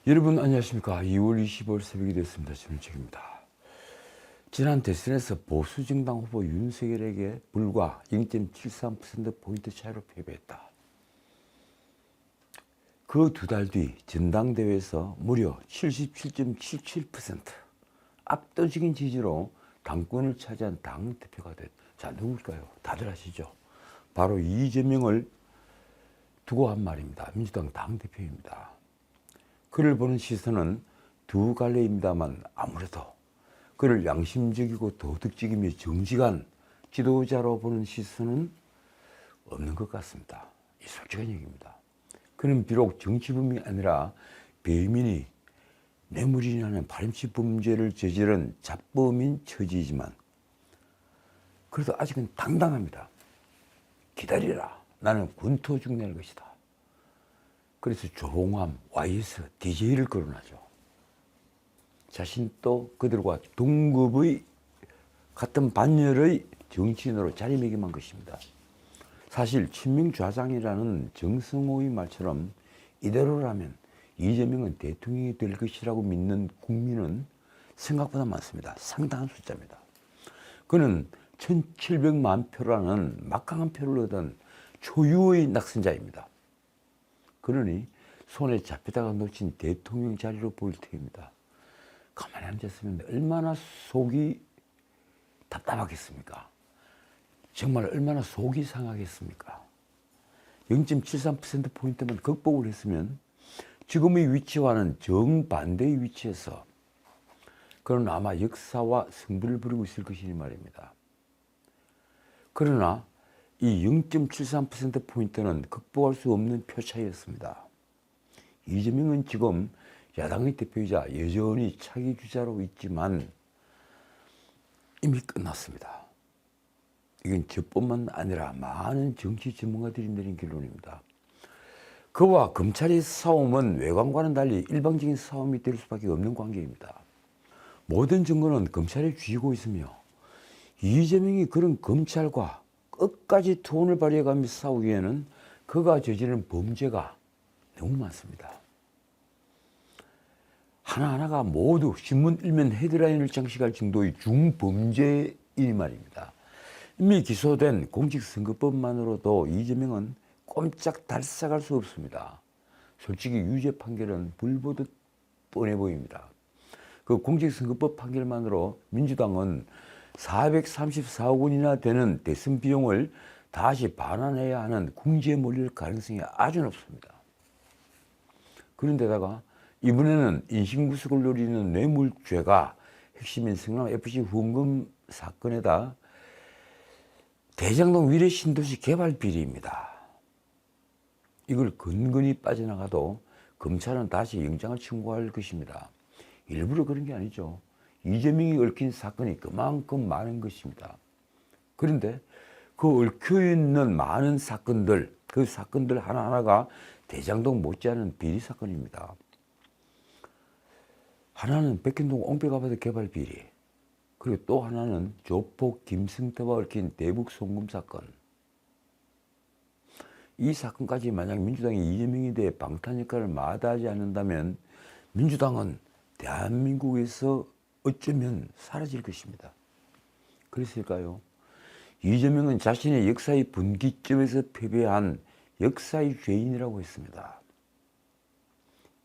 여러분 안녕하십니까. 2월 25일 새벽이 됐습니다. 저는 책입니다. 지난 대선에서 보수정당 후보 윤석열에게 불과 0.73%포인트 차이로 패배했다. 그 두 달 뒤 전당대회에서 무려 77.77% 압도적인 지지로 당권을 차지한 당대표가 됐다. 자, 누굴까요? 다들 아시죠? 바로 이재명을 두고 한 말입니다. 민주당 당대표입니다. 그를 보는 시선은 두 갈래입니다만 아무래도 그를 양심적이고 도덕적이며 정직한 지도자로 보는 시선은 없는 것 같습니다. 이 솔직한 얘기입니다. 그는 비록 정치범이 아니라 배민이 뇌물이라는 파렴치 범죄를 저지른 잡범인 처지이지만 그래도 아직은 당당합니다. 기다리라. 나는 군토 중낼 것이다. 그래서 조봉암, YS, DJ를 거론하죠. 자신도 그들과 동급의 같은 반열의 정치인으로 자리매김한 것입니다. 사실 친명좌장이라는 정성호의 말처럼 이대로라면 이재명은 대통령이 될 것이라고 믿는 국민은 생각보다 많습니다. 상당한 숫자입니다. 그는 1700만 표라는 막강한 표를 얻은 초유의 낙선자입니다. 그러니 손에 잡히다가 놓친 대통령 자리로 보일 테입니다. 가만히 앉았으면 얼마나 속이 답답하겠습니까? 정말 얼마나 속이 상하겠습니까? 0.73%포인트만 극복을 했으면 지금의 위치와는 정반대의 위치에서 그는 아마 역사와 승부를 부리고 있을 것이니 말입니다. 그러나 이 0.73%포인트는 극복할 수 없는 표 차이였습니다. 이재명은 지금 야당의 대표이자 여전히 차기 주자로 있지만 이미 끝났습니다. 이건 저뿐만 아니라 많은 정치 전문가들이 내린 결론입니다. 그와 검찰의 싸움은 외관과는 달리 일방적인 싸움이 될 수밖에 없는 관계입니다. 모든 증거는 검찰에 쥐고 있으며 이재명이 그런 검찰과 끝까지 투혼을 발휘해가며 싸우기에는 그가 저지른 범죄가 너무 많습니다. 하나하나가 모두 신문 일면 헤드라인을 장식할 정도의 중범죄인 말입니다. 이미 기소된 공직선거법만으로도 이재명은 꼼짝달싹할 수 없습니다. 솔직히 유죄 판결은 불보듯 뻔해 보입니다. 그 공직선거법 판결만으로 민주당은 434억 원이나 되는 대선 비용을 다시 반환해야 하는 궁지에 몰릴 가능성이 아주 높습니다. 그런데다가 이번에는 인신구속을 노리는 뇌물죄가 핵심인 성남FC 후원금 사건에다 대장동 위례 신도시 개발 비리입니다. 이걸 근근히 빠져나가도 검찰은 다시 영장을 청구할 것입니다. 일부러 그런 게 아니죠. 이재명이 얽힌 사건이 그만큼 많은 것입니다. 그런데 그 얽혀있는 많은 사건들, 그 사건들 하나하나가 대장동 못지않은 비리 사건입니다. 하나는 백현동 옹백아파트 개발 비리, 그리고 또 하나는 조폭 김승태와 얽힌 대북 송금 사건. 이 사건까지 만약 민주당이 이재명에 대해 방탄 역할을 마다하지 않는다면 민주당은 대한민국에서 어쩌면 사라질 것입니다. 그랬을까요? 이재명은 자신의 역사의 분기점에서 패배한 역사의 죄인이라고 했습니다.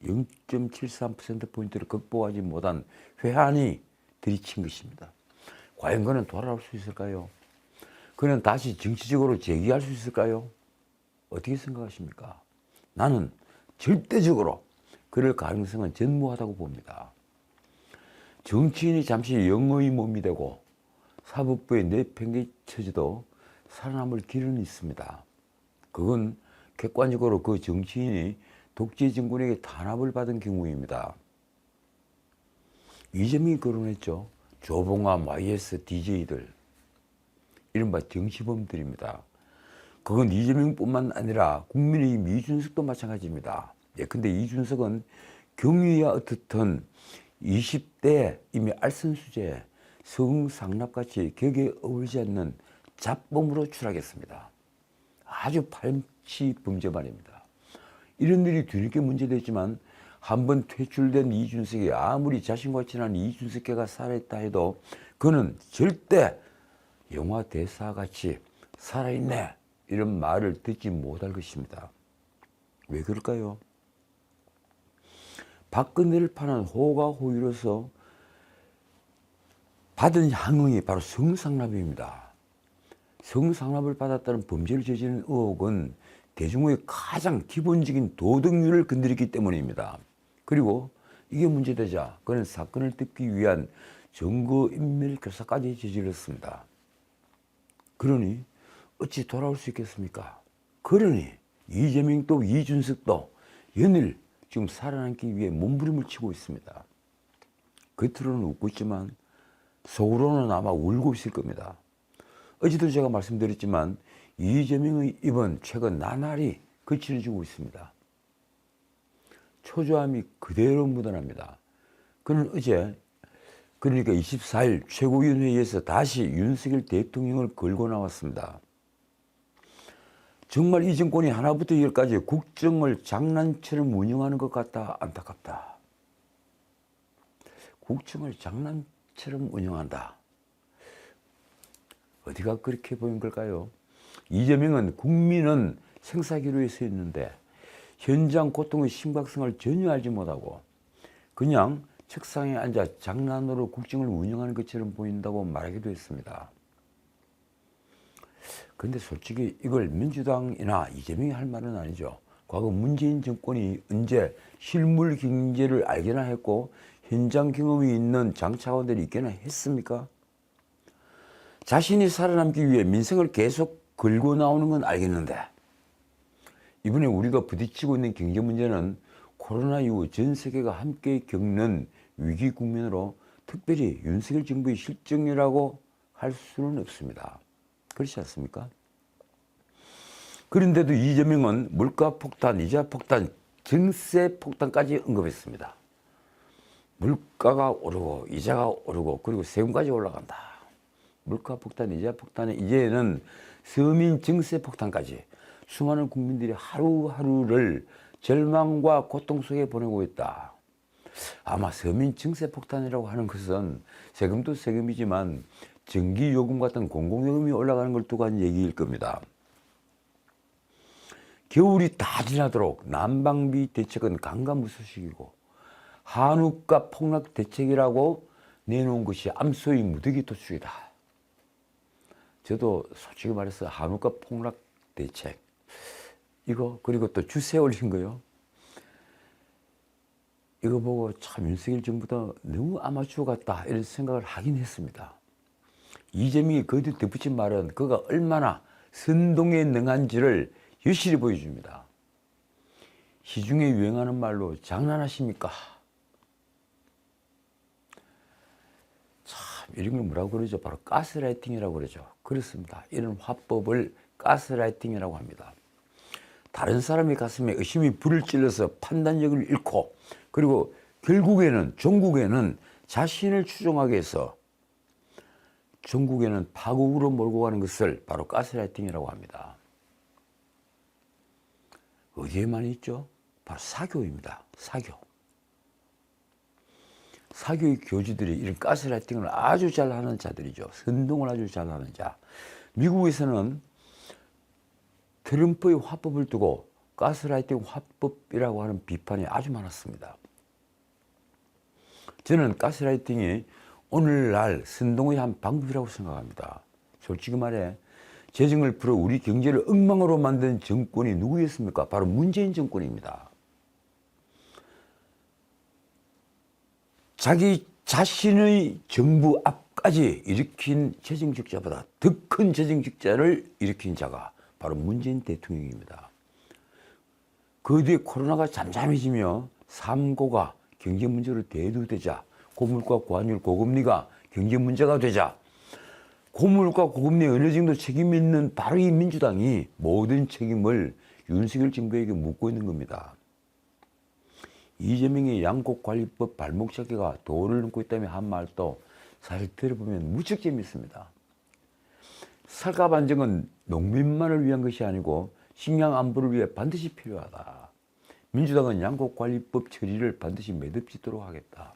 0.73%포인트를 극복하지 못한 회한이 들이친 것입니다. 과연 그는 돌아올 수 있을까요? 그는 다시 정치적으로 재기할 수 있을까요? 어떻게 생각하십니까? 나는 절대적으로 그럴 가능성은 전무하다고 봅니다. 정치인이 잠시 영어의 몸이 되고 사법부의 내팽개쳐져도 살아남을 길은 있습니다. 그건 객관적으로 그 정치인이 독재 정권에게 탄압을 받은 경우입니다. 이재명이 거론했죠. 조봉암, YS, DJ들, 이른바 정치범들입니다. 그건 이재명뿐만 아니라 국민의힘 이준석도 마찬가지입니다. 예컨대 이준석은 경위야 어떻든 20대 이미 알선수재, 성상납같이 격에 어울리지 않는 잡범으로 추락했습니다. 아주 파렴치 범죄 말입니다. 이런 일이 뒤늦게 문제됐지만 한번 퇴출된 이준석이 아무리 자신과 친한 이준석계가 살아있다 해도 그는 절대 영화 대사같이 살아있네 이런 말을 듣지 못할 것입니다. 왜 그럴까요? 박근혜를 파는 호가호위로서 받은 향응이 바로 성상납입니다. 성상납을 받았다는 범죄를 저지른 의혹은 대중의 가장 기본적인 도덕률을 건드렸기 때문입니다. 그리고 이게 문제되자 그는 사건을 덮기 위한 증거인멸교사까지 저질렀습니다. 그러니 어찌 돌아올 수 있겠습니까? 그러니 이재명도 이준석도 연일 지금 살아남기 위해 몸부림을 치고 있습니다. 겉으로는 웃고 있지만 속으로는 아마 울고 있을 겁니다. 어제도 제가 말씀드렸지만 이재명의 입은 최근 나날이 거칠어지고 있습니다. 초조함이 그대로 묻어납니다. 그는 어제 그러니까 24일 최고위원회의에서 다시 윤석열 대통령을 걸고 나왔습니다. 정말 이 정권이 하나부터 열까지 국정을 장난처럼 운영하는 것 같다. 안타깝다. 국정을 장난처럼 운영한다. 어디가 그렇게 보인 걸까요? 이재명은 국민은 생사기로에 서 있는데 현장 고통의 심각성을 전혀 알지 못하고 그냥 책상에 앉아 장난으로 국정을 운영하는 것처럼 보인다고 말하기도 했습니다. 그런데 솔직히 이걸 민주당이나 이재명이 할 말은 아니죠. 과거 문재인 정권이 언제 실물 경제를 알게나 했고 현장 경험이 있는 장차관들이 있게나 했습니까? 자신이 살아남기 위해 민생을 계속 걸고 나오는 건 알겠는데 이번에 우리가 부딪히고 있는 경제 문제는 코로나 이후 전 세계가 함께 겪는 위기 국면으로 특별히 윤석열 정부의 실정이라고 할 수는 없습니다. 그렇지 않습니까? 그런데도 이재명은 물가 폭탄, 이자 폭탄, 증세 폭탄까지 언급했습니다. 물가가 오르고 이자가 오르고 그리고 세금까지 올라간다. 물가 폭탄, 이자 폭탄에 이제는 서민 증세 폭탄까지 수많은 국민들이 하루하루를 절망과 고통 속에 보내고 있다. 아마 서민 증세 폭탄이라고 하는 것은 세금도 세금이지만 전기요금 같은 공공요금이 올라가는 걸 두고 한 얘기일 겁니다. 겨울이 다 지나도록 난방비 대책은 강간무소식이고 한우가 폭락 대책이라고 내놓은 것이 암소의 무더기 도축이다. 저도 솔직히 말해서 한우가 폭락 대책 이거 그리고 또 주세 올린 거요. 이거 보고 참 윤석열 정부도 너무 아마추어 같다 이런 생각을 하긴 했습니다. 이재명이 거기에 덧붙인 말은 그가 얼마나 선동에 능한지를 여실히 보여줍니다. 시중에 유행하는 말로 장난하십니까? 참 이런 걸 뭐라고 그러죠? 바로 가스라이팅이라고 그러죠. 그렇습니다. 이런 화법을 가스라이팅이라고 합니다. 다른 사람의 가슴에 의심이 불을 찔러서 판단력을 잃고 그리고 결국에는 종국에는 자신을 추종하게 해서 종국에는 파국으로 몰고 가는 것을 바로 가스라이팅이라고 합니다. 어디에만 있죠? 바로 사교입니다. 사교. 사교의 교주들이 이런 가스라이팅을 아주 잘하는 자들이죠. 선동을 아주 잘하는 자. 미국에서는 트럼프의 화법을 두고 가스라이팅 화법이라고 하는 비판이 아주 많았습니다. 저는 가스라이팅이 오늘날 선동의 한 방법이라고 생각합니다. 솔직히 말해 재정을 풀어 우리 경제를 엉망으로 만든 정권이 누구였습니까? 바로 문재인 정권입니다. 자기 자신의 정부 앞까지 일으킨 재정적자보다 더 큰 재정적자를 일으킨 자가 바로 문재인 대통령입니다. 그 뒤에 코로나가 잠잠해지며 삼고가 경제 문제로 대두되자 고물가, 고환율, 고금리가 경제 문제가 되자 고물가, 고금리에 어느 정도 책임이 있는 바로 이 민주당이 모든 책임을 윤석열 정부에게 묻고 있는 겁니다. 이재명의 양곡관리법 발목 잡기가 도를 넘고 있다며 한 말도 사실 들어보면 무척 재미있습니다. 살갑 안정은 농민만을 위한 것이 아니고 식량 안보를 위해 반드시 필요하다. 민주당은 양곡관리법 처리를 반드시 매듭짓도록 하겠다.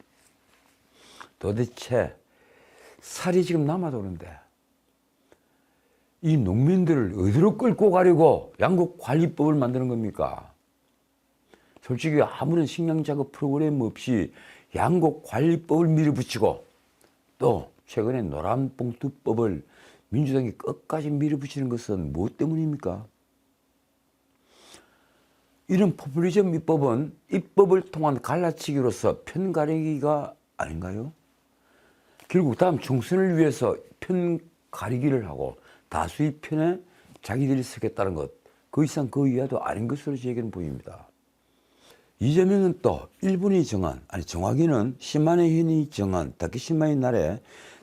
도대체 살이 지금 남아도는데 이 농민들을 어디로 끌고 가려고 양곡관리법을 만드는 겁니까? 솔직히 아무런 식량작업 프로그램 없이 양곡관리법을 밀어붙이고 또 최근에 노란봉투법을 민주당이 끝까지 밀어붙이는 것은 무엇 때문입니까? 이런 포퓰리즘 입법은 입법을 통한 갈라치기로서 편가르기가 아닌가요? 결국 다음 총선을 위해서 편가르기를 하고 다수의 편에 자기들이 서겠다는 것, 그 이상 그 이하도 아닌 것으로 제게는 보입니다. 이재명은 또 일본이 정한, 아니 정확히는 시마네 현이 정한 다케시마의 날에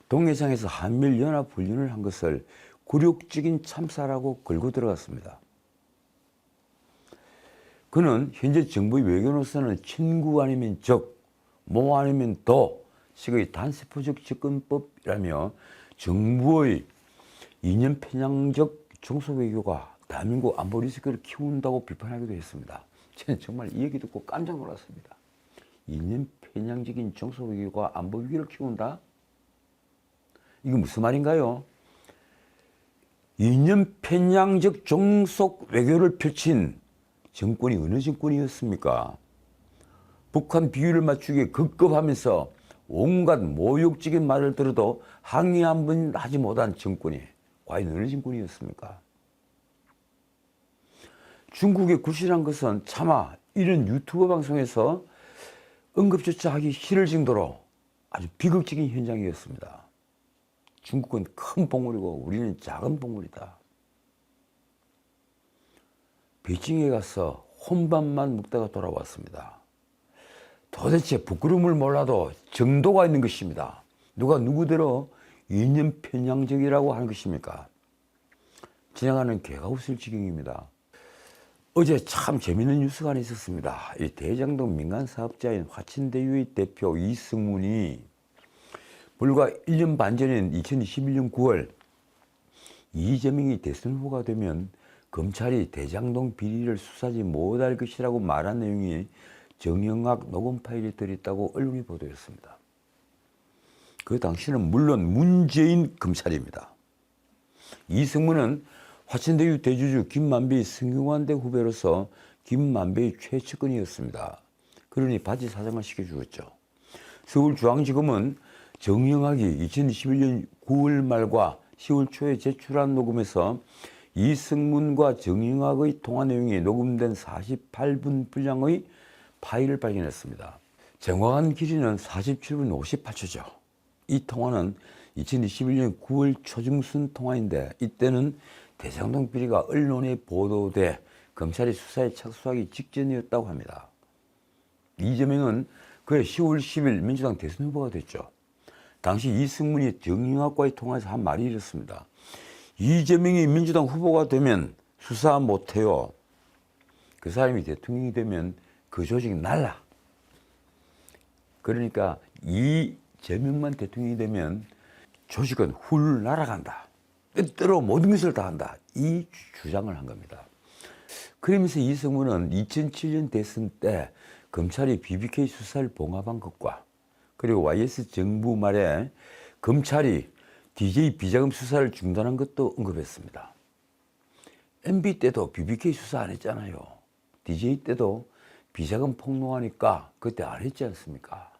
동해상에서 한미연합훈련을 한 것을 굴욕적인 참사라고 걸고 들어갔습니다. 그는 현재 정부의 외교노선은 친구 아니면 적, 모 아니면 도 식의 단세포적 접근법이라며 정부의 이념 편향적 종속 외교가 대한민국 안보 리스크를 키운다고 비판하기도 했습니다. 저는 정말 이 얘기 듣고 깜짝 놀랐습니다. 이념 편향적인 종속 외교가 안보 위기를 키운다? 이게 무슨 말인가요? 이념 편향적 종속 외교를 펼친 정권이 어느 정권이었습니까? 북한 비율을 맞추기에 급급하면서 온갖 모욕적인 말을 들어도 항의 한 번 하지 못한 정권이 과연 어느 정권이었습니까? 중국에 굴신한 것은 차마 이런 유튜브 방송에서 언급조차 하기 싫을 정도로 아주 비극적인 현장이었습니다. 중국은 큰 봉우리고 우리는 작은 봉우리다. 베이징에 가서 혼밥만 먹다가 돌아왔습니다. 도대체 부끄러움을 몰라도 정도가 있는 것입니다. 누가 누구대로 이념 편향적이라고 하는 것입니까? 지나가는 개가 웃을 지경입니다. 어제 참 재밌는 뉴스가 하나 있었습니다. 이 대장동 민간 사업자인 화천대유의 대표 이승문이 불과 1년 반 전인 2021년 9월 이재명이 대선 후보가 되면 검찰이 대장동 비리를 수사하지 못할 것이라고 말한 내용이 정영학 녹음 파일이 들어있다고 언론이 보도했습니다. 그 당시는 물론 문재인 검찰입니다. 이승문은 화천대유 대주주 김만배의 성균관대 후배로서 김만배의 최측근이었습니다. 그러니 바지 사장을 시켜주었죠. 서울중앙지검은 정영학이 2021년 9월 말과 10월 초에 제출한 녹음에서 이승문과 정영학의 통화 내용이 녹음된 48분 분량의 파일을 발견했습니다. 정확한 길이는 47분 58초죠. 이 통화는 2021년 9월 초중순 통화인데 이때는 대장동 비리가 언론에 보도돼 검찰이 수사에 착수하기 직전이었다고 합니다. 이재명은 그해 10월 10일 민주당 대선 후보가 됐죠. 당시 이승문이 정영학과의 통화에서 한 말이 이렇습니다. 이재명이 민주당 후보가 되면 수사 못해요. 그 사람이 대통령이 되면 그 조직이 날라. 그러니까 이재명만 대통령이 되면 조직은 훌 날아간다. 뜻대로 모든 것을 다 한다. 이 주장을 한 겁니다. 그러면서 이승문은 2007년 대선 때 검찰이 BBK 수사를 봉합한 것과 그리고 YS 정부 말에 검찰이 DJ 비자금 수사를 중단한 것도 언급했습니다. MB 때도 BBK 수사 안 했잖아요. DJ 때도 비자금 폭로하니까 그때 안 했지 않습니까?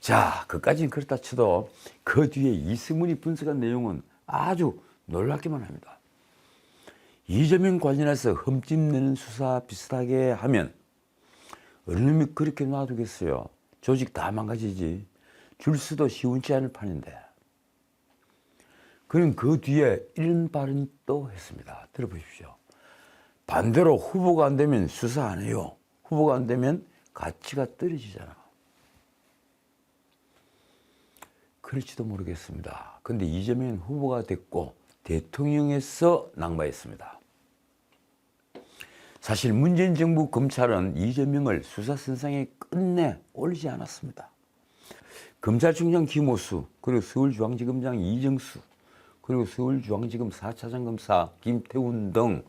자, 그까지는 그렇다 쳐도 그 뒤에 이승문이 분석한 내용은 아주 놀랍기만 합니다. 이재명 관련해서 흠집내는 수사 비슷하게 하면 어느 놈이 그렇게 놔두겠어요. 조직 다 망가지지. 줄 수도 시원치 않을 판인데. 그는 그 뒤에 이런 발언 또 했습니다. 들어보십시오. 반대로 후보가 안 되면 수사 안 해요. 후보가 안 되면 가치가 떨어지잖아. 그럴지도 모르겠습니다. 근데 이재명은 후보가 됐고 대통령에서 낙마했습니다. 사실 문재인 정부 검찰은 이재명을 수사선상에 끝내 올리지 않았습니다. 검찰총장 김호수, 그리고 서울중앙지검장 이정수, 그리고 서울중앙지검 4차장 검사 김태훈 등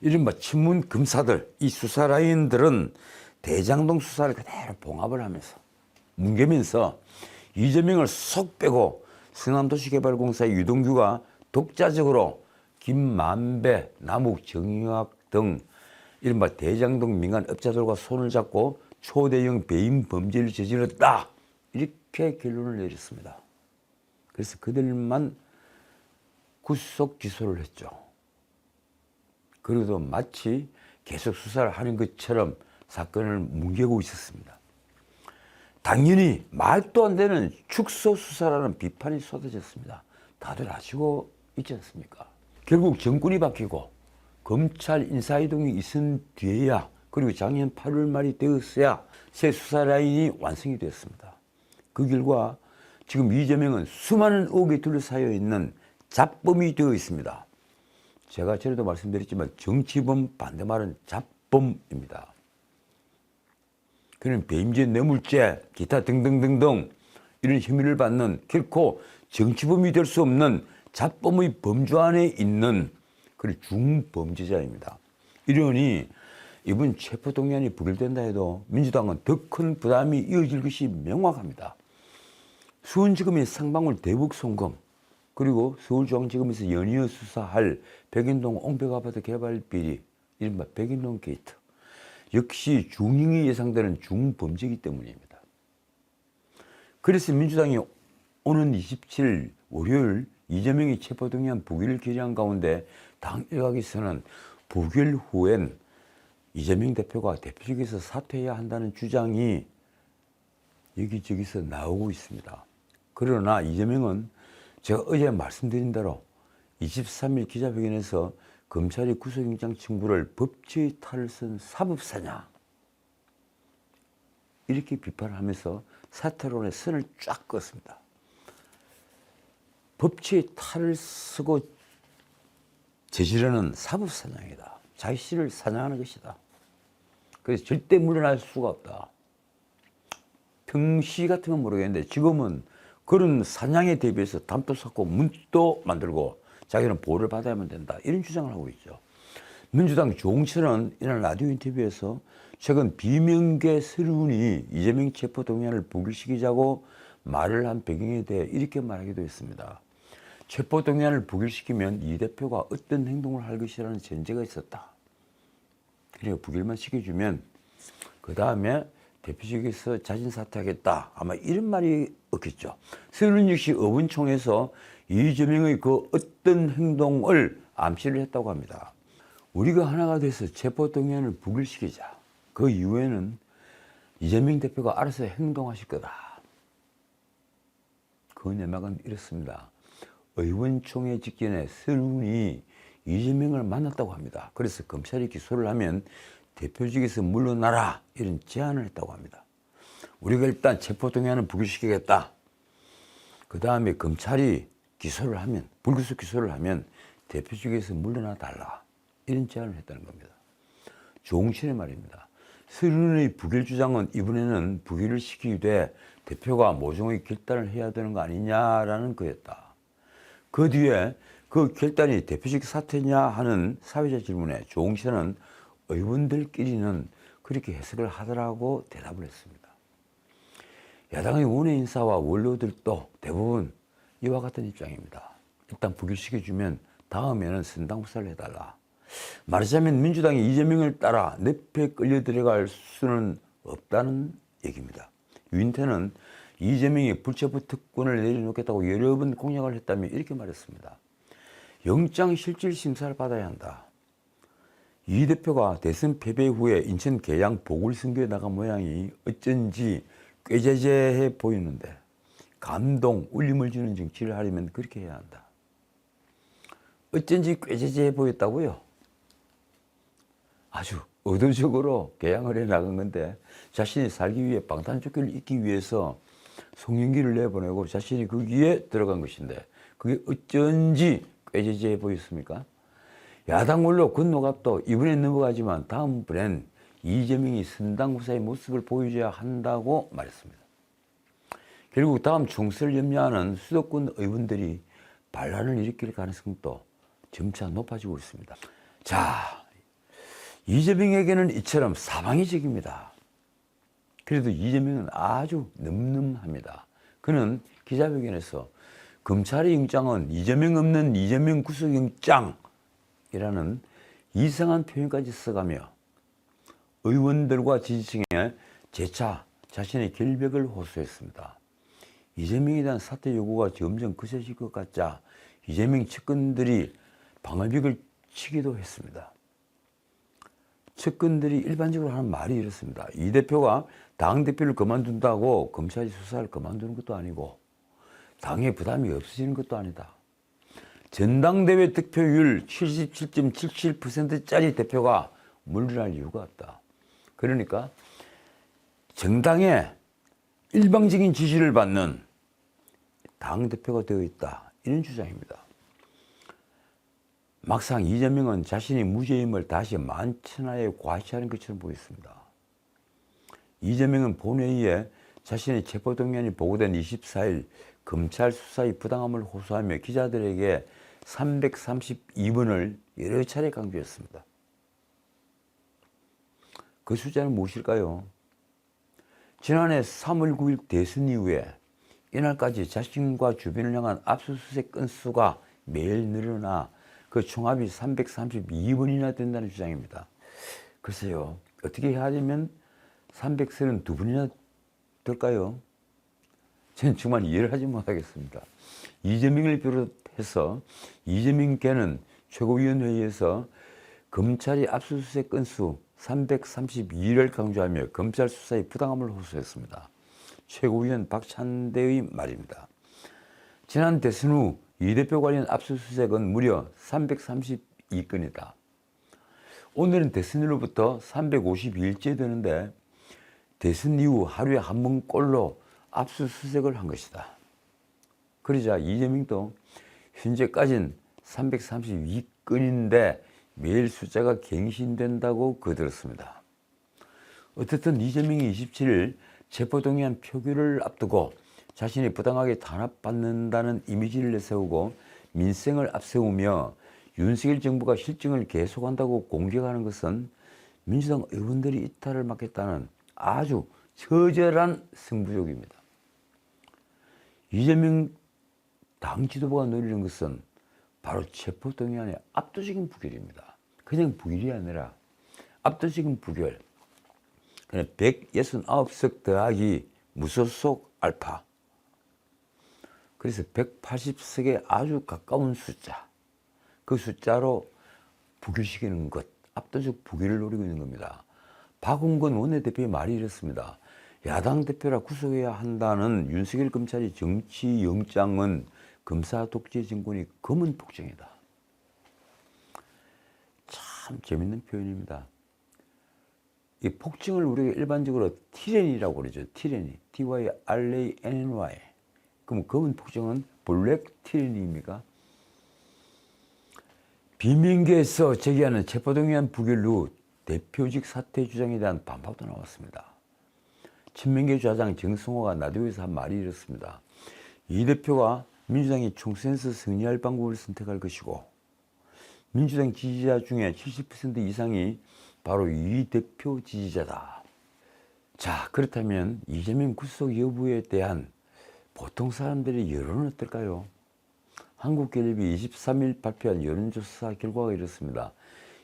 이른바 친문 검사들, 이 수사 라인들은 대장동 수사를 그대로 봉합을 하면서 뭉개면서 이재명을 쏙 빼고 성남도시개발공사 유동규가 독자적으로 김만배, 남욱정유학 등 이른바 대장동 민간 업자들과 손을 잡고 초대형 배임 범죄를 저질렀다. 이렇게 결론을 내렸습니다. 그래서 그들만 구속 기소를 했죠. 그래도 마치 계속 수사를 하는 것처럼 사건을 뭉개고 있었습니다. 당연히 말도 안 되는 축소 수사라는 비판이 쏟아졌습니다. 다들 아시고 있지 않습니까? 결국 정권이 바뀌고 검찰 인사이동이 있은 뒤에야, 그리고 작년 8월 말이 되었어야 새 수사 라인이 완성이 되었습니다. 그 결과 지금 이재명은 수많은 의혹에 둘러싸여 있는 잡범이 되어 있습니다. 제가 전에도 말씀드렸지만 정치범 반대말은 잡범입니다. 그는 배임죄, 뇌물죄, 기타 등등등등 이런 혐의를 받는 결코 정치범이 될 수 없는 잡범의 범주 안에 있는 그런 중범죄자입니다. 이러니 이번 체포동의안이 부결된다 해도 민주당은 더 큰 부담이 이어질 것이 명확합니다. 수원지검의 상방울 대북 송금, 그리고 서울중앙지검에서 연이어 수사할 백인동 옹벽아파트 개발 비리, 이른바 백인동 게이트, 역시 중형이 예상되는 중범죄이기 때문입니다. 그래서 민주당이 오는 27일 월요일 이재명이 체포동의안 부결을 결의한 가운데 당 일각에서는 부결 후엔 이재명 대표가 대표직에서 사퇴해야 한다는 주장이 여기저기서 나오고 있습니다. 그러나 이재명은 제가 어제 말씀드린 대로 23일 기자회견에서 검찰이 구속영장 청구를 법치의 탈을 쓴 사법사냐 이렇게 비판을 하면서 사퇴론의 선을 쫙 그었습니다. 법치의 탈을 쓰고 저지르는 사법사냥이다. 자신을 사냥하는 것이다. 그래서 절대 물러날 수가 없다. 평시 같으면 모르겠는데 지금은 그런 사냥에 대비해서 담도 쌓고 문도 만들고 자기는 보호를 받아야만 된다. 이런 주장을 하고 있죠. 민주당 조홍천은 이날 라디오 인터뷰에서 최근 비명계 서른이 이재명 체포동의안을 부결시키자고 말을 한 배경에 대해 이렇게 말하기도 했습니다. 체포동의안을 부결시키면 이 대표가 어떤 행동을 할 것이라는 전제가 있었다. 그리고 부결만 시켜주면 그 다음에 대표직에서 자진 사퇴하겠다. 아마 이런 말이 없겠죠. 서른 역시 의원총회에서 이재명의 그 어떤 행동을 암시를 했다고 합니다. 우리가 하나가 돼서 체포동의안을 부결시키자. 그 이후에는 이재명 대표가 알아서 행동하실 거다. 그 내막은 이렇습니다. 의원총회 직전에 서른이 이재명을 만났다고 합니다. 그래서 검찰이 기소를 하면 대표직에서 물러나라 이런 제안을 했다고 합니다. 우리가 일단 체포동의안을 부결시키겠다. 그 다음에 검찰이 기소를 하면, 불구속 기소를 하면 대표직에서 물러나 달라 이런 제안을 했다는 겁니다. 조홍천의 말입니다. 서른의 부결 주장은 이번에는 부결을 시키되 대표가 모종의 결단을 해야 되는 거 아니냐라는 거였다. 그 뒤에 그 결단이 대표직 사퇴냐 하는 사회자 질문에 조홍천은 의원들끼리는 그렇게 해석을 하더라고 대답을 했습니다. 야당의 원외 인사와 원로들도 대부분 이와 같은 입장입니다. 일단 부결시켜주면 다음에는 선당후사를 해달라. 말하자면 민주당이 이재명을 따라 늪에 끌려 들어갈 수는 없다는 얘기입니다. 유인태는 이재명이 불체포 특권을 내려놓겠다고 여러 번 공약을 했다며 이렇게 말했습니다. 영장실질심사를 받아야 한다. 이 대표가 대선 패배 후에 인천 계양 보궐선거에 나간 모양이 어쩐지 꾀재재해 보이는데 감동, 울림을 주는 정치를 하려면 그렇게 해야 한다. 어쩐지 꾀재재해 보였다고요? 아주 의도적으로 개양을 해 나간 건데 자신이 살기 위해 방탄조끼를 입기 위해서 송영기를 내보내고 자신이 거기에 들어간 것인데 그게 어쩐지 꾀재재해 보였습니까? 야당 원로 권노갑도 이번엔 넘어가지만 다음번엔 이재명이 선당후사의 모습을 보여줘야 한다고 말했습니다. 결국 다음 총선을 염려하는 수도권 의원들이 반란을 일으킬 가능성도 점차 높아지고 있습니다. 자, 이재명에게는 이처럼 사방이 적입니다. 그래도 이재명은 아주 늠름합니다. 그는 기자회견에서 검찰의 영장은 이재명 없는 이재명 구속영장이라는 이상한 표현까지 써가며 의원들과 지지층에 재차 자신의 결백을 호소했습니다. 이재명에 대한 사퇴 요구가 점점 거세질 것 같자 이재명 측근들이 방어벽을 치기도 했습니다. 측근들이 일반적으로 하는 말이 이렇습니다. 이 대표가 당대표를 그만둔다고 검찰이 수사를 그만두는 것도 아니고 당의 부담이 없어지는 것도 아니다. 전당대회 득표율 77.77%짜리 대표가 물러날 이유가 없다. 그러니까 정당의 일방적인 지지를 받는 당대표가 되어 있다. 이런 주장입니다. 막상 이재명은 자신이 무죄임을 다시 만천하에 과시하는 것처럼 보였습니다. 이재명은 본회의에 자신의 체포동의안이 보고된 24일 검찰 수사의 부당함을 호소하며 기자들에게 332번을 여러 차례 강조했습니다. 그 숫자는 무엇일까요? 지난해 3월 9일 대선 이후에 이날까지 자신과 주변을 향한 압수수색 건수가 매일 늘어나 그 총합이 332번이나 된다는 주장입니다. 글쎄요, 어떻게 해야 되면 332번이나 될까요? 저는 정말 이해를 하지 못하겠습니다. 이재명을 비롯해서 이재명계는 최고위원회의에서 검찰이 압수수색 건수 332를 강조하며 검찰 수사의 부당함을 호소했습니다. 최고위원 박찬대의 말입니다. 지난 대선 후 이 대표 관련 압수수색은 무려 332건이다. 오늘은 대선으로부터 352일째 되는데 대선 이후 하루에 한 번꼴로 압수수색을 한 것이다. 그러자 이재명도 현재까지는 332건인데 매일 숫자가 갱신된다고 거들었습니다. 어쨌든 이재명이 27일 체포동의안 표결을 앞두고 자신이 부당하게 탄압받는다는 이미지를 내세우고 민생을 앞세우며 윤석열 정부가 실정을 계속한다고 공격하는 것은 민주당 의원들이 이탈을 막겠다는 아주 처절한 승부욕입니다. 이재명 당 지도부가 노리는 것은 바로 체포동의안의 압도적인 부결입니다. 그냥 부결이 아니라 압도적인 부결. 169석 더하기 무소속 알파. 그래서 180석에 아주 가까운 숫자. 그 숫자로 부결시키는 것. 압도적 부결을 노리고 있는 겁니다. 박홍근 원내대표의 말이 이렇습니다. 야당 대표라 구속해야 한다는 윤석열 검찰의 정치영장은 검사 독재 정권이 검은 폭정이다. 참 재밌는 표현입니다. 이 폭정을 우리가 일반적으로 티레니라고 그러죠. 티레니. T-Y-R-A-N-N-Y. 그럼 검은 폭정은 블랙 티레니입니까? 비명계에서 제기하는 체포동의안 부결 후 대표직 사퇴 주장에 대한 반박도 나왔습니다. 친명계 좌장 정성호가 라디오에서 한 말이 이렇습니다. 이 대표가 민주당이 총선에서 승리할 방법을 선택할 것이고 민주당 지지자 중에 70% 이상이 바로 이 대표 지지자다. 자, 그렇다면 이재명 구속 여부에 대한 보통 사람들의 여론은 어떨까요? 한국갤럽이 23일 발표한 여론조사 결과가 이렇습니다.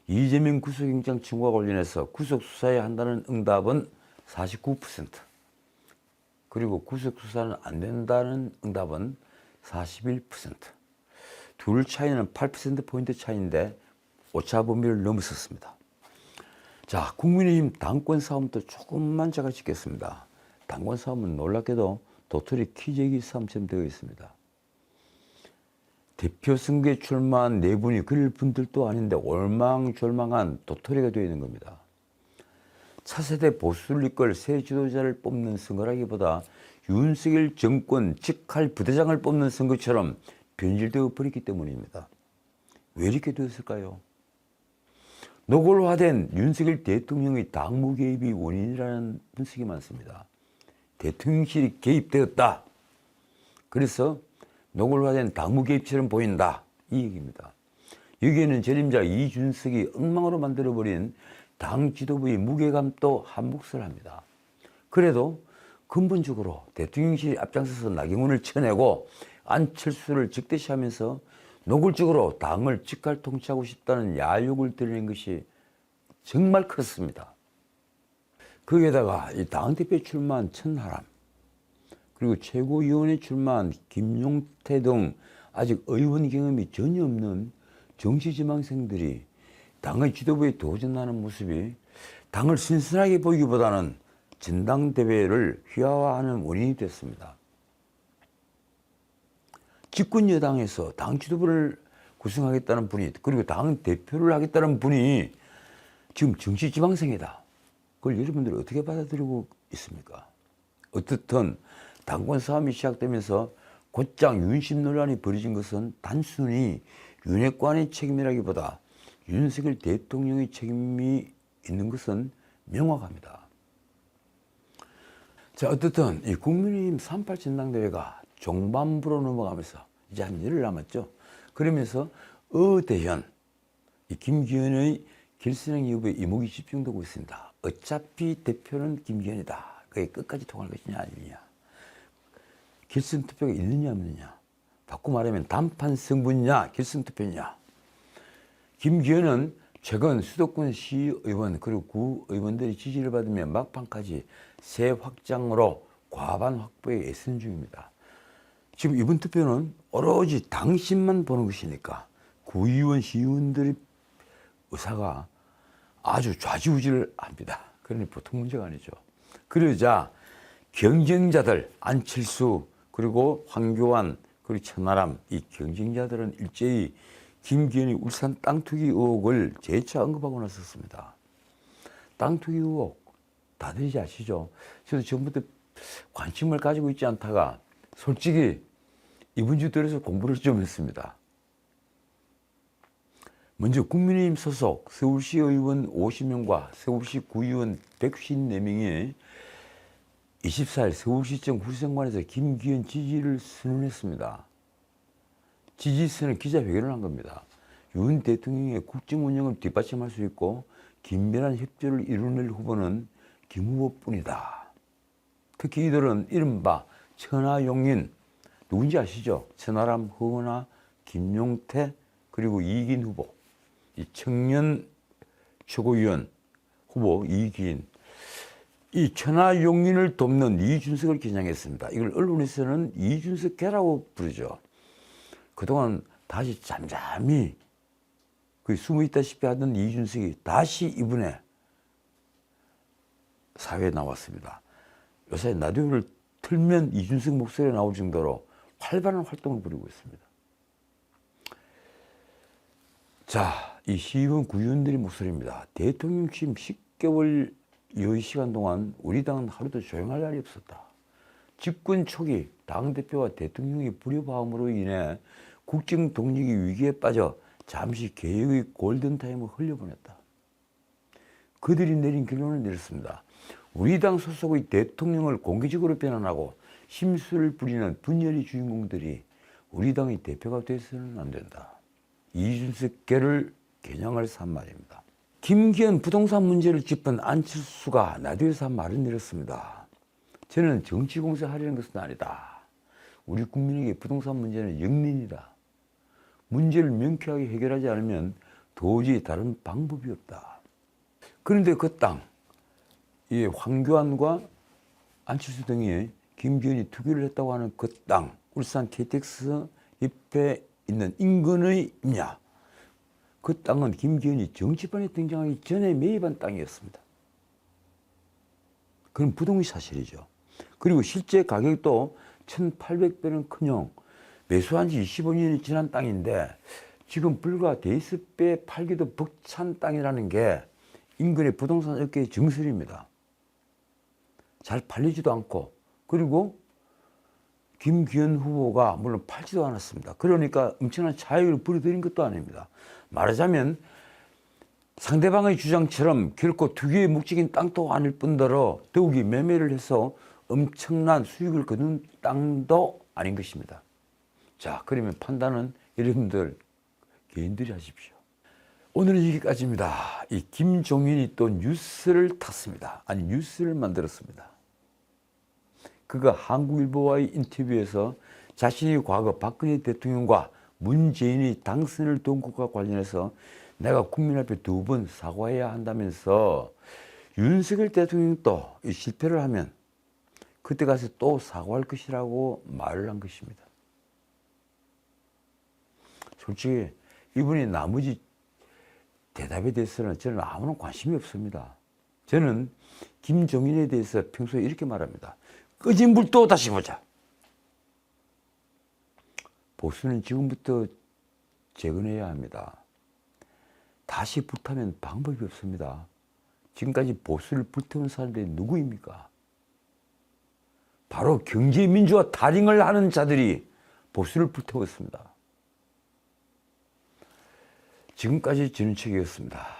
이재명 구속영장 청구와 관련해서 구속수사해야 한다는 응답은 49%, 그리고 구속수사는 안 된다는 응답은 41%. 둘 차이는 8%포인트 차이인데 오차 범위를 넘었었습니다. 자, 국민의힘 당권 싸움도 조금만 제가 짚겠습니다. 당권 싸움은 놀랍게도 도토리 키재기 싸움처럼 되어 있습니다. 대표 선거에 출마한 네 분이 그럴 분들도 아닌데 올망졸망한 도토리가 되어 있는 겁니다. 차세대 보수를 이끌 새 지도자를 뽑는 선거라기보다 윤석열 정권 직할 부대장을 뽑는 선거처럼 변질되어 버렸기 때문입니다. 왜 이렇게 되었을까요? 노골화된 윤석열 대통령의 당무 개입이 원인이라는 분석이 많습니다. 대통령실이 개입되었다. 그래서 노골화된 당무 개입처럼 보인다. 이 얘기입니다. 여기에는 전임자 이준석이 엉망으로 만들어버린 당 지도부의 무게감도 한몫을 합니다. 그래도 근본적으로 대통령실이 앞장서서 나경원을 쳐내고 안철수를 적대시하면서 노골적으로 당을 직할 통치하고 싶다는 야욕을 드러낸 것이 정말 컸습니다. 거기에다가 이 당대표 출마한 천하람, 그리고 최고위원회 출마한 김용태 등 아직 의원 경험이 전혀 없는 정치지망생들이 당의 지도부에 도전하는 모습이 당을 신선하게 보이기보다는 전당대회를 희화화하는 원인이 됐습니다. 집권 여당에서 당 지도부를 구성하겠다는 분이, 그리고 당 대표를 하겠다는 분이 지금 정치지망생이다. 그걸 여러분들이 어떻게 받아들이고 있습니까? 어떻든 당권 싸움이 시작되면서 곧장 윤심 논란이 벌어진 것은 단순히 윤핵관의 책임이라기보다 윤석열 대통령의 책임이 있는 것은 명확합니다. 자, 어떻든 이 국민의힘 3.8 전당대회가 종반부로 넘어가면서 이제 한 열흘 남았죠. 그러면서 대현, 이 김기현의 결선행 여부에 이목이 집중되고 있습니다. 어차피 대표는 김기현이다. 그게 끝까지 통할 것이냐 아니냐. 결선 투표가 있느냐 없느냐. 바꿔 말하면 단판 승부냐 결선 투표냐. 김기현은 최근 수도권 시의원 그리고 구의원들의 지지를 받으며 막판까지 새 확장으로 과반 확보에 애쓰는 중입니다. 지금 이번 투표는 오로지 당신만 보는 것이니까 구의원, 시의원들의 의사가 아주 좌지우지를 합니다. 그러니 보통 문제가 아니죠. 그러자 경쟁자들 안철수 그리고 황교안 그리고 천하람 이 경쟁자들은 일제히 김기현이 울산 땅 투기 의혹을 재차 언급하고 나섰습니다. 땅 투기 의혹 다들 이제 아시죠? 저도 전부터 관심을 가지고 있지 않다가 솔직히 이번 주 들어서 공부를 좀 했습니다. 먼저 국민의힘 소속 서울시 의원 50명과 서울시 구의원 154명이 24일 서울시청 후생관에서 김기현 지지를 선언했습니다. 지지선은 기자회견을 한 겁니다. 윤 대통령의 국정 운영을 뒷받침할 수 있고 긴밀한 협조를 이뤄낼 후보는 김 후보뿐이다. 특히 이들은 이른바 천하용인, 누군지 아시죠? 천하람, 허은하, 김용태 그리고 이긴 후보, 이 청년 최고위원 후보 이긴, 이 천하용인을 돕는 이준석을 겨냥했습니다. 이걸 언론에서는 이준석계라고 부르죠. 그동안 다시 잠잠히 숨어 있다시피 하던 이준석이 다시 이번에 사회에 나왔습니다. 요새 라디오를 틀면 이준석 목소리가 나올 정도로 활발한 활동을 벌이고 있습니다. 자, 이 시의원 구의원들의 목소리입니다. 대통령 취임 10개월 여의 시간 동안 우리 당은 하루도 조용할 날이 없었다. 집권 초기 당대표와 대통령의 불협화음으로 인해 국정 동력이 위기에 빠져 잠시 개혁의 골든타임을 흘려보냈다. 그들이 내린 결론은 이렇습니다. 우리 당 소속의 대통령을 공개적으로 비난하고 심술을 부리는 분열의 주인공들이 우리 당의 대표가 돼서는 안 된다. 이준석계를 겨냥을 산 말입니다. 김기현 부동산 문제를 짚은 안철수가 라디오에서 한 말은 이렇습니다. 저는 정치공세 하려는 것은 아니다. 우리 국민에게 부동산 문제는 영린이다. 문제를 명쾌하게 해결하지 않으면 도저히 다른 방법이 없다. 그런데 그 땅, 이 황교안과 안철수 등이 김기현이 투기를 했다고 하는 그 땅, 울산 KTX 옆에 있는 인근의 임야, 그 땅은 김기현이 정치판에 등장하기 전에 매입한 땅이었습니다. 그건 부동의 사실이죠. 그리고 실제 가격도 1,800배는커녕 매수한 지 25년이 지난 땅인데 지금 불과 대여섯 배 팔기도 벅찬 땅이라는 게 인근의 부동산 업계의 정설입니다. 잘 팔리지도 않고, 그리고 김기현 후보가 물론 팔지도 않았습니다. 그러니까 엄청난 차익을 벌어들인 것도 아닙니다. 말하자면 상대방의 주장처럼 결코 투기의 목적인 땅도 아닐 뿐더러 더욱이 매매를 해서 엄청난 수익을 거둔 땅도 아닌 것입니다. 자, 그러면 판단은 여러분들 개인들이 하십시오. 오늘은 여기까지입니다. 이 김종인이 또 뉴스를 탔습니다. 아니 뉴스를 만들었습니다. 그가 한국일보와의 인터뷰에서 자신이 과거 박근혜 대통령과 문재인이 당선을 도운 것과 관련해서 내가 국민 앞에 2번 사과해야 한다면서 윤석열 대통령도 실패를 하면 그때 가서 또 사과할 것이라고 말을 한 것입니다. 솔직히 이분이 나머지 대답에 대해서는 저는 아무런 관심이 없습니다. 저는 김종인에 대해서 평소에 이렇게 말합니다. 꺼진 불도 다시 보자. 보수는 지금부터 재건해야 합니다. 다시 불타면 방법이 없습니다. 지금까지 보수를 불태운 사람들이 누구입니까? 바로 경제민주화 탈영을 하는 자들이 보수를 불태웠습니다. 지금까지 전은책이었습니다.